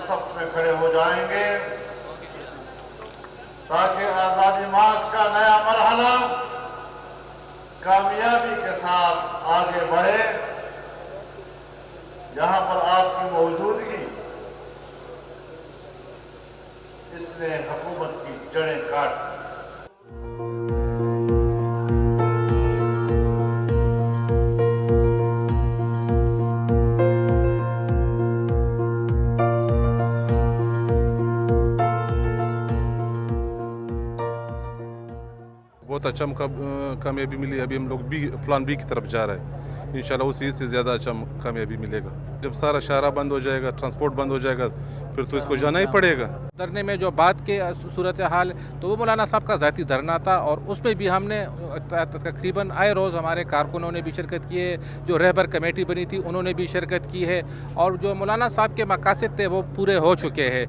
सफ में खड़े हो जाएंगे ताकि आज़ादी मार्च का नया मरहला कामयाबी के साथ आगे बढ़े। यहाँ पर आपकी मौजूदगी इसने हुकूमत की जड़ें काट दी। बहुत अच्छा कामयाबी मिली। अभी हम लोग प्लान बी की तरफ जा रहे हैं। इंशाल्लाह उसी से ज़्यादा अच्छा कामयाबी मिलेगा। जब सारा शाहरा बंद हो जाएगा, ट्रांसपोर्ट बंद हो जाएगा, फिर तो इसको जाना ही पड़ेगा। धरने में जो बात के सूरत हाल, तो वो मौलाना साहब का ज़ाती धरना था और उसमें भी हमने तकरीबन आए रोज़ हमारे कारकुनों ने भी शिरकत की है, जो रहबर कमेटी बनी थी उन्होंने भी शिरकत की है और जो मौलाना साहब के मकासद थे वो पूरे हो चुके हैं।